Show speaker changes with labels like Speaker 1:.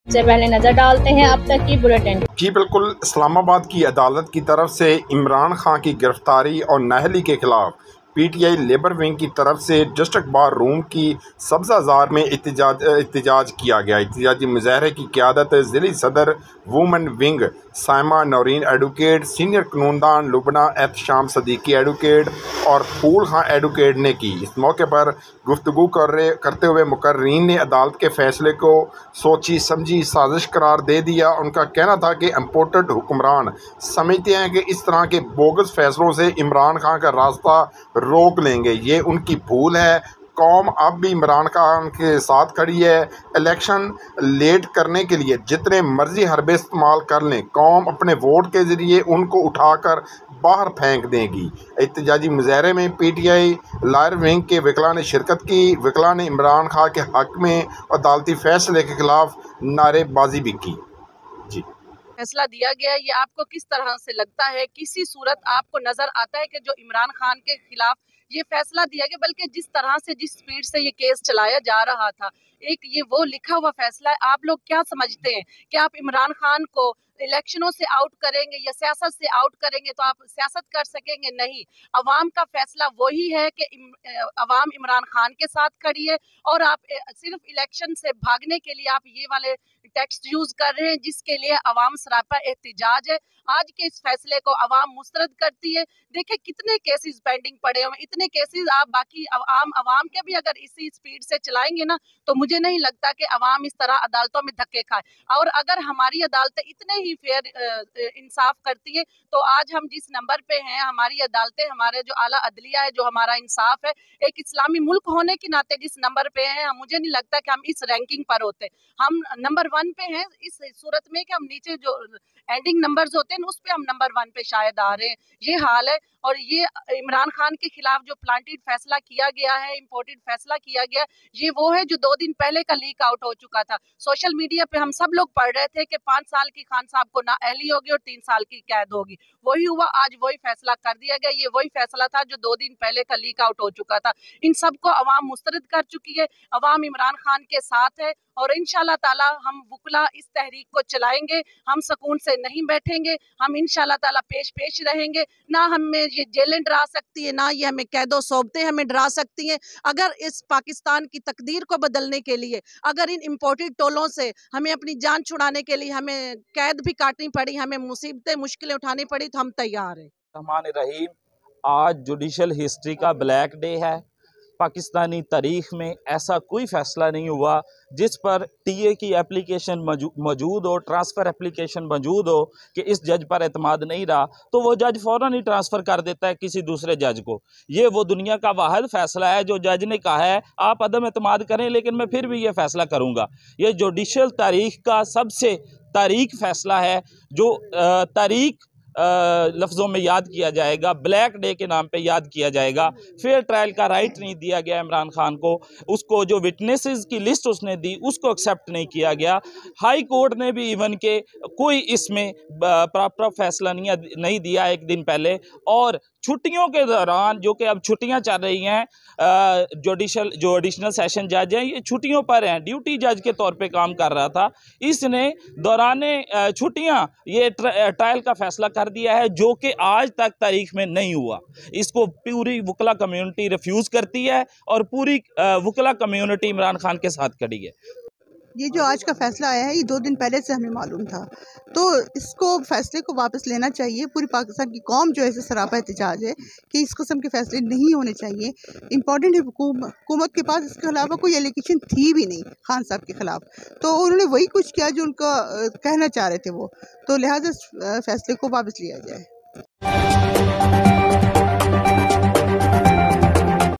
Speaker 1: से पहले नजर डालते हैं अब तक की बुलेटिन।
Speaker 2: जी बिल्कुल, इस्लामाबाद की अदालत की तरफ से इमरान खान की गिरफ्तारी और नाअहली के खिलाफ पीटीआई लेबर विंग की तरफ से डिस्ट्रिक्ट बार रूम की सब्ज़ाज़ार में एहतजाज किया गया। एहतजाजी मुजाहरे की क़यादत ज़िली सदर woman wing Saima Naureen advocate, senior कानूनदान लुबना एहतशाम सदीकी एडवोकेट और फूल खां एडवोकेट ने की। इस मौके पर गुफ्तगू करते हुए मुकर्रीन ने अदालत के फैसले को सोची समझी साजिश करार दे दिया। उनका कहना था कि इम्पोर्टेड हुक्मरान समझते हैं कि इस तरह के बोगस फैसलों से इमरान खान का रास्ता रोक लेंगे। ये उनकी भूल है। कौम अब भी इमरान खान के साथ खड़ी है। इलेक्शन लेट करने के लिए जितने मर्जी हरबे इस्तेमाल कर लें, कौम अपने वोट के ज़रिए उनको उठाकर बाहर फेंक देगी। एहतजाजी मुजाहरे में पीटीआई लायर विंग के वकला ने शिरकत की। वकला ने इमरान खान के हक़ में अदालती फैसले के खिलाफ नारेबाजी भी की। जी,
Speaker 3: फैसला दिया गया, ये आपको किस तरह से लगता है? किसी सूरत आपको नजर आता है कि जो इमरान खान के खिलाफ ये फैसला दिया गया, बल्कि जिस तरह से जिस स्पीड से ये केस चलाया जा रहा था, एक ये वो लिखा हुआ फैसला है। आप लोग क्या समझते हैं कि आप इमरान खान को इलेक्शनों से आउट करेंगे या सियासत से आउट करेंगे तो आप सियासत कर सकेंगे? नहीं, अवाम का फैसला वही है कि अवाम इमरान खान के साथ खड़ी है और आप सिर्फ इलेक्शन से भागने के लिए आप ये वाले टेक्स्ट यूज कर रहे हैं, जिसके लिए अवाम सरापा एहतिजाज है। आज के इस फैसले को अवाम मुस्तरद करती है। देखिए कितने केसेस पेंडिंग पड़े हुए, इतने केसेस आप बाकी अवाम के भी अगर इसी स्पीड से चलाएंगे ना, तो मुझे नहीं लगता कि अवाम इस तरह अदालतों में धक्के खाए। और अगर हमारी अदालतें इतने ही फेयर इंसाफ करती है, तो आज हम जिस नंबर पे हैं, हमारी अदालतें, हमारे जो आला अदलिया है, जो हमारा इंसाफ है, एक इस्लामी मुल्क होने के नाते जिस नंबर पे हैं, मुझे नहीं लगता कि हम इस रैंकिंग पर होते। हम नंबर 1 पे हैं इस सूरत में कि हम नीचे जो एंडिंग नंबर्स होते हैं उस पे हम नंबर 1 पे शायद आ रहे हैं। ये हाल है। और ये इमरान खान के खिलाफ जो प्लांटेड फैसला किया गया है, इम्पोर्टेड फैसला किया गया, ये वो है जो 2 दिन पहले का लीक आउट हो चुका था। सोशल मीडिया पे हम सब लोग पढ़ रहे थे कि 5 साल की खान साहब को नाअहली होगी और 3 साल की कैद होगी। वही हुआ, आज वही फैसला कर दिया गया। ये वही फैसला था जो 2 दिन पहले का लीक आउट हो चुका था। इन सबको अवाम मुस्तरद कर चुकी है। अवाम इमरान खान के साथ है और इंशाल्लाह ताला हम वुकला इस तहरीक को चलाएंगे। हम सुकून से नहीं बैठेंगे। हम इंशाल्लाह ताला पेश रहेंगे। ना हमें ये जेलें डरा सकती है, ना ये हमें कैदो सोबतें हमें डरा सकती हैं। अगर इस पाकिस्तान की तकदीर को बदलने के लिए, अगर इन इम्पोर्टेड टोलों से हमें अपनी जान छुड़ाने के लिए हमें कैद भी काटनी पड़ी, हमें मुसीबतें मुश्किलें उठानी पड़ी, तो हम तैयार हैं।
Speaker 4: रहमान रहीम, आज जुडिशल हिस्ट्री का ब्लैक डे है। पाकिस्तानी तारीख में ऐसा कोई फ़ैसला नहीं हुआ जिस पर टीए की एप्लीकेशन मौजूद हो, ट्रांसफ़र एप्लीकेशन मौजूद हो कि इस जज पर एतमाद नहीं रहा तो वो जज फ़ौरन ही ट्रांसफ़र कर देता है किसी दूसरे जज को। ये वो दुनिया का वाहिद फ़ैसला है जो जज ने कहा है आप अदम एतमाद करें लेकिन मैं फिर भी ये फ़ैसला करूँगा। ये जुडिशल तारीख का सबसे तारीख फ़ैसला है जो तारीख लफ्ज़ों में याद किया जाएगा, ब्लैक डे के नाम पे याद किया जाएगा। फेयर ट्रायल का राइट नहीं दिया गया इमरान खान को, उसको जो विटनेसेस की लिस्ट उसने दी उसको एक्सेप्ट नहीं किया गया। हाई कोर्ट ने भी इवन के कोई इसमें प्रॉपर फैसला नहीं दिया एक दिन पहले। और छुट्टियों के दौरान, जो कि अब छुट्टियां चल रही हैं, जो एडिशनल सेशन जज हैं ये छुट्टियों पर हैं, ड्यूटी जज के तौर पे काम कर रहा था, इसने दौरान छुट्टियां ये ट्रायल का फैसला कर दिया है जो कि आज तक तारीख में नहीं हुआ। इसको पूरी वकला कम्युनिटी रिफ्यूज़ करती है और पूरी वकला कम्युनिटी इमरान खान के साथ खड़ी है।
Speaker 5: ये जो आज का फैसला आया है ये 2 दिन पहले से हमें मालूम था, तो इसको फैसले को वापस लेना चाहिए। पूरी पाकिस्तान की कौम जो है सरापा एहतजाज है कि इस किस्म के फैसले नहीं होने चाहिए। इम्पॉर्टेंट है, हुकूमत के पास इसके अलावा कोई एलिगेशन थी भी नहीं खान साहब के खिलाफ, तो उन्होंने वही कुछ किया जो उनका कहना चाह रहे थे वो, तो लिहाजा फैसले को वापस लिया जाए।